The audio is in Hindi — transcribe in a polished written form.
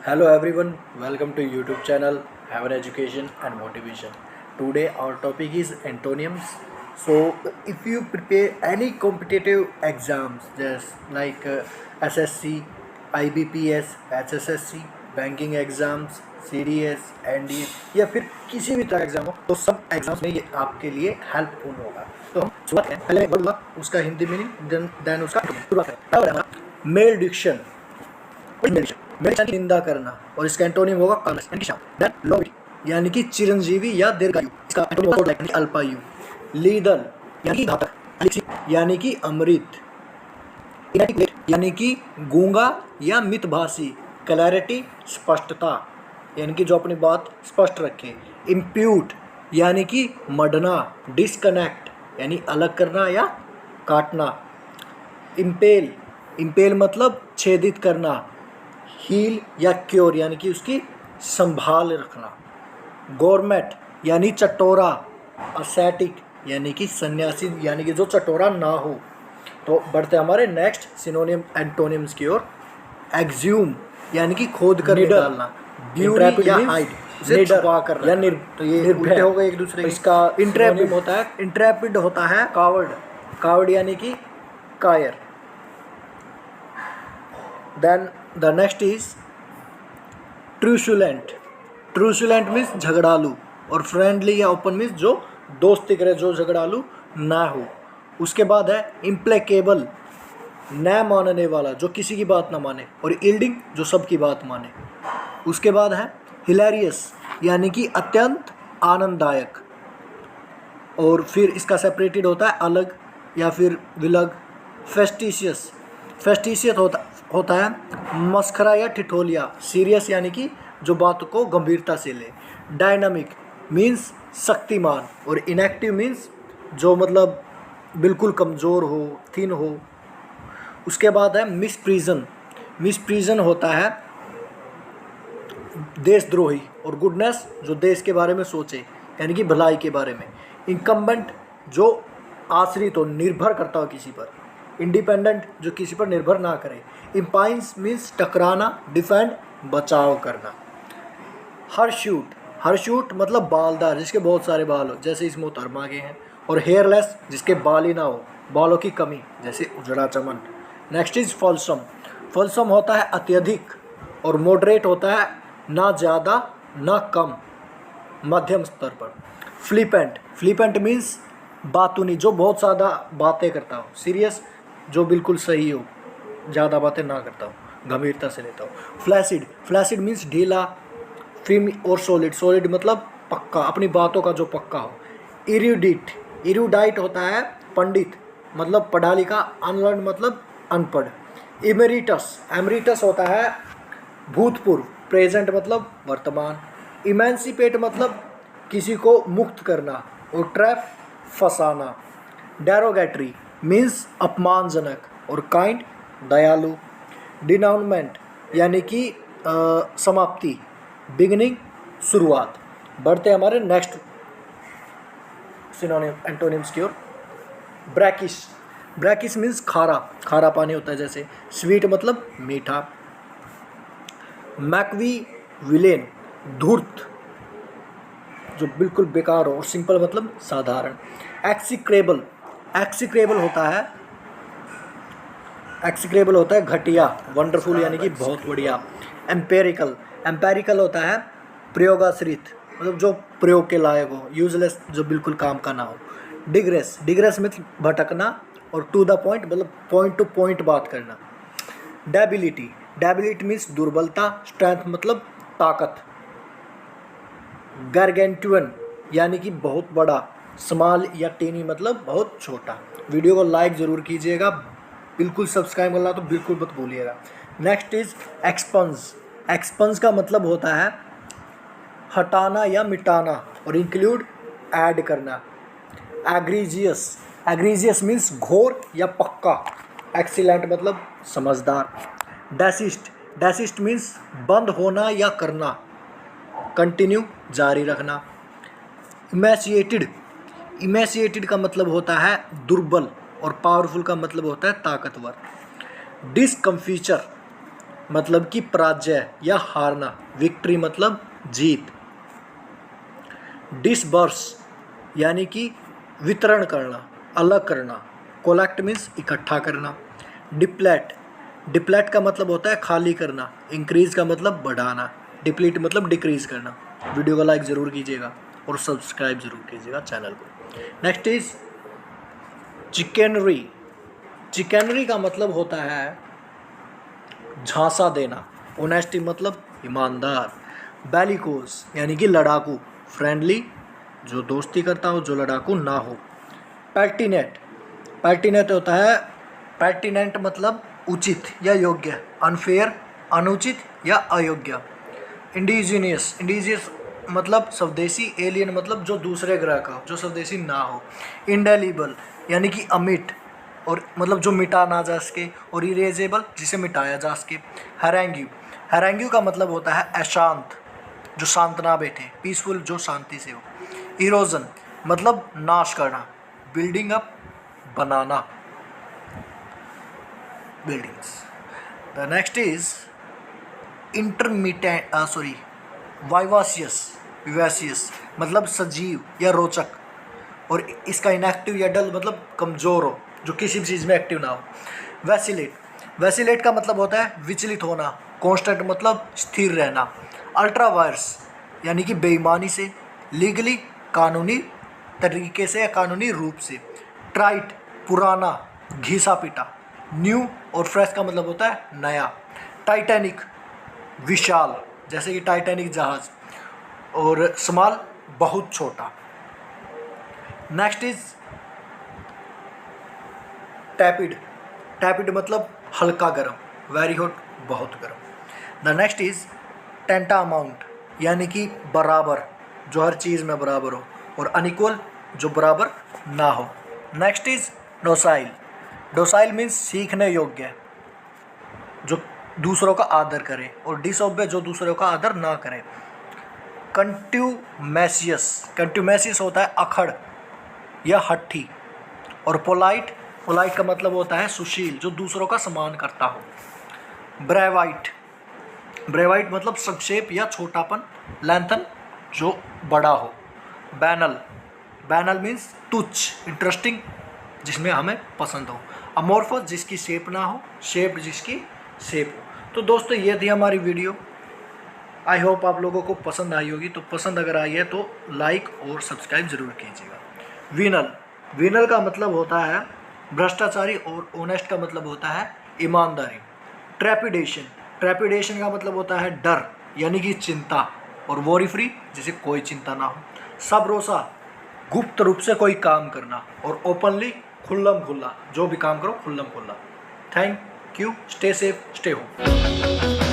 Hello everyone, welcome to YouTube channel Have an Education and Motivation. Today our topic is antonyms. So if you prepare any competitive exams just like SSC, IBPS, HSSC, banking exams, CDS, NDA या फिर किसी भी तरह एग्ज़ाम हो तो सब एग्ज़ाम्स में ये आपके लिए हेल्पफुल होगा। तो हम शुरुआत करें, पहले बोलूँगा उसका हिंदी मीनिंग देन उसका शुरुआत करें। मेल डिक्शन, मेडिसिन की निंदा करना और इसका एंटोनिम होगा कामनेस यानी शाम। देन लॉन्ग यानी कि चिरंजीवी या दीर्घायु, इसका एंटोनिम होगा यानी अल्पायु। लीदल यानी कि घातक यानी कि अमृत। इनएटिकुलेट यानी कि गूंगा या मितभाषी। क्लैरिटी स्पष्टता यानी कि जो अपनी बात स्पष्ट रखे। इम्प्यूट यानी कि मढ़ना। डिस्कनेक्ट यानी अलग करना या काटना। इम्पेल, इम्पेल मतलब छेदित करना। हील या क्योर यानी कि उसकी संभाल रखना। गवर्नमेंट यानी चटोरा। असेटिक यानी कि सन्यासी यानी कि जो चटोरा ना हो। तो बढ़ते हमारे नेक्स्ट सिनोनिम एंटोनिम्स की ओर। एक्ज्यूम यानी कि खोद कर निकालना। ब्यूरी या हाइड इसे छुपा कर या तो ये उल्टे हो गए एक दूसरे। इसका इंट्रैपिड होता है, इंट्रैपिड होता है कावर्ड। कावर्ड यानी कि कायर। Then the next is truculent. Truculent means झगड़ालू और फ्रेंडली या ओपन मीन्स जो दोस्ती करे, जो झगड़ालू ना हो। उसके बाद है इम्प्लेकेबल, न मानने वाला, जो किसी की बात ना माने। और यील्डिंग, जो सबकी बात माने। उसके बाद है हिलेरियस यानी कि अत्यंत आनंददायक। और फिर इसका सेपरेटेड होता है अलग या फिर विलग। फेस्टिशियस, फेस्टिशियस होता है मस्खरा या ठिठोलिया। सीरियस यानी कि जो बात को गंभीरता से ले। Dynamic means Shaktimaan. और इनएक्टिव मीन्स जो मतलब बिल्कुल कमज़ोर हो, थिन हो। उसके बाद है मिसप्रीजन। मिसप्रीजन होता है देशद्रोही। और गुडनेस, जो देश के बारे में सोचे यानी कि भलाई के बारे में। इनकम्बेंट, जो आश्रित हो, निर्भर करता हो किसी पर। इंडिपेंडेंट, जो किसी पर निर्भर ना करे। इम्पाइंस मीन्स टकराना। डिफेंड, बचाव करना। हरशूट, हरशूट मतलब बालदार, जिसके बहुत सारे बाल हो, जैसे इस मोहतरमा के हैं। और हेयरलेस, जिसके बाल ही ना हो, बालों की कमी, जैसे उजड़ा चमन। Next is फॉल्सम। फॉल्सम होता है अत्यधिक। और मॉडरेट होता है ना ज़्यादा ना कम, मध्यम स्तर पर। फ्लिपेंट, फ्लिपेंट मीन्स बातूनी, जो बहुत ज़्यादा बातें करता हो। सीरियस, जो बिल्कुल सही हो, ज़्यादा बातें ना करता हो, गंभीरता से लेता हो। फ्लैसिड, फ्लैसिड मीन्स ढीला। फिम और सॉलिड, सॉलिड मतलब पक्का, अपनी बातों का जो पक्का हो। इरूडिट, इरूडाइट होता है पंडित, मतलब पढ़ा लिखा। अनलर्न मतलब अनपढ़। इमेरिटस, एमरिटस होता है भूतपूर्व। प्रेजेंट मतलब वर्तमान। इमेंसिपेट मतलब किसी को मुक्त करना। और ट्रैप, फंसाना। डेरोगेटरी मीन्स अपमानजनक। और काइंड, दयालु। डिनाउंसमेंट यानी कि समाप्ति। बिगिनिंग, शुरुआत। बढ़ते हमारे नेक्स्ट सिनोनिम एंटोनिम्स की ओर। ब्रैकिश, ब्रैकिश मीन्स खारा, खारा पानी होता है जैसे। स्वीट मतलब मीठा। मैक्वी विलेन, धूर्त, जो बिल्कुल बेकार हो। और सिंपल मतलब साधारण। एक्सिक्रेबल, एक्सिक्रेबल होता है, एक्सिक्रेबल होता है घटिया। वंडरफुल यानी कि बहुत बढ़िया। एम्पेरिकल, एम्पेरिकल होता है प्रयोगाश्रित, मतलब जो प्रयोग के लायक हो। यूजलेस, जो बिल्कुल काम का ना हो। डिग्रेस, डिग्रेस में भटकना। और टू द पॉइंट मतलब पॉइंट टू पॉइंट बात करना। डेबिलिटी, डेबिलिटी मीन्स दुर्बलता। स्ट्रेंथ मतलब ताकत। गारगेंटुअन यानी कि बहुत बड़ा। स्मॉल या टेनी मतलब बहुत छोटा। वीडियो को लाइक ज़रूर कीजिएगा, बिल्कुल सब्सक्राइब करना तो बिल्कुल मत भूलिएगा। Next is एक्सपंस। एक्सपंस का मतलब होता है हटाना या मिटाना। और इंक्लूड, ऐड करना। एग्रीजियस, एग्रीजियस मीन्स घोर या पक्का। एक्सीलेंट मतलब समझदार। डेसिस्ट, डेसिस्ट मीन्स बंद होना या करना। कंटिन्यू, जारी रखना। इमेसिएटेड, इमेसिएटेड का मतलब होता है दुर्बल। और पावरफुल का मतलब होता है ताकतवर। डिस्कम्फीचर, मतलब कि पराजय या हारना, विक्ट्री मतलब जीत। डिसबर्स यानी कि वितरण करना, अलग करना। कोलेक्ट मीन्स इकट्ठा करना। डिप्लेट, डिप्लेट का मतलब होता है खाली करना। इंक्रीज का मतलब बढ़ाना। डिप्लीट मतलब डिक्रीज करना। वीडियो को लाइक ज़रूर कीजिएगा और सब्सक्राइब ज़रूर कीजिएगा चैनल को। Next is चिकनरी। चिकनरी का मतलब होता है झांसा देना। ऑनेस्टी मतलब ईमानदार। बेलिकोस यानी कि लड़ाकू। फ्रेंडली जो दोस्ती करता हो, जो लड़ाकू ना हो। पर्टिनेंट, पर्टिनेंट होता है, पर्टिनेंट मतलब उचित या योग्य। अनफेयर अनुचित या अयोग्य। इंडिजिनियस, इंडिजियस मतलब स्वदेशी। एलियन मतलब जो दूसरे ग्रह का हो, जो स्वदेशी ना हो। इंडेलिबल यानी कि अमिट और मतलब जो मिटा ना जा सके। और इरेजेबल जिसे मिटाया जा सके। हैरेंग्यू, हैरेंग्यू का मतलब होता है अशांत, जो शांत ना बैठे। पीसफुल जो शांति से हो। इरोजन मतलब नाश करना। बिल्डिंग अप बनाना, buildings. The next is intermediate vivacious, vivacious मतलब सजीव या रोचक। और इसका इनएक्टिव या डल मतलब कमज़ोर हो, जो किसी भी चीज़ में एक्टिव ना हो। वैसिलेट, वैसिलेट का मतलब होता है विचलित होना। कांस्टेंट मतलब स्थिर रहना। अल्ट्रा वायर्स यानी कि बेईमानी से। लीगली कानूनी तरीके से या कानूनी रूप से। ट्राइट पुराना, घिसा पिटा। न्यू और फ्रेश का मतलब होता है नया। टाइटैनिक विशाल, जैसे कि टाइटैनिक जहाज। और स्मॉल बहुत छोटा। नेक्स्ट इज टैपिड, टैपिड मतलब हल्का गर्म। वेरी हॉट बहुत गर्म। द नेक्स्ट इज टेंटा अमाउंट यानी कि बराबर, जो हर चीज़ में बराबर हो। और अनइक्वल जो बराबर ना हो। Next is docile, docile means सीखने योग्य, जो दूसरों का आदर करे। और डिसओबे जो दूसरों का आदर ना करे। कंट्यूमेशियस, कंट्यूमेशियस होता है अखड़ या हट्ठी। और पोलाइट, पोलाइट का मतलब होता है सुशील, जो दूसरों का सम्मान करता हो। ब्रेवाइट, ब्रेवाइट मतलब संक्षेप या छोटापन। लैंथन जो बड़ा हो। बैनल, बैनल मीन्स तुच्छ, इंटरेस्टिंग जिसमें हमें पसंद हो। अमोर्फस जिसकी शेप ना हो, शेप जिसकी शेप हो। तो दोस्तों ये थी हमारी वीडियो। आई होप आप लोगों को पसंद आई होगी। तो पसंद अगर आई है तो लाइक और सब्सक्राइब ज़रूर कीजिएगा। विनल, विनल का मतलब होता है भ्रष्टाचारी। और ऑनेस्ट का मतलब होता है ईमानदारी। ट्रेपिडेशन, ट्रेपिडेशन का मतलब होता है डर यानी कि चिंता। और वॉरी फ्री जिसे कोई चिंता ना हो। सब रोसा गुप्त रूप से कोई काम करना। और ओपनली खुल्लम खुल्ला, जो भी काम करो खुल्लम खुल्ला। Thank you, stay safe, stay home.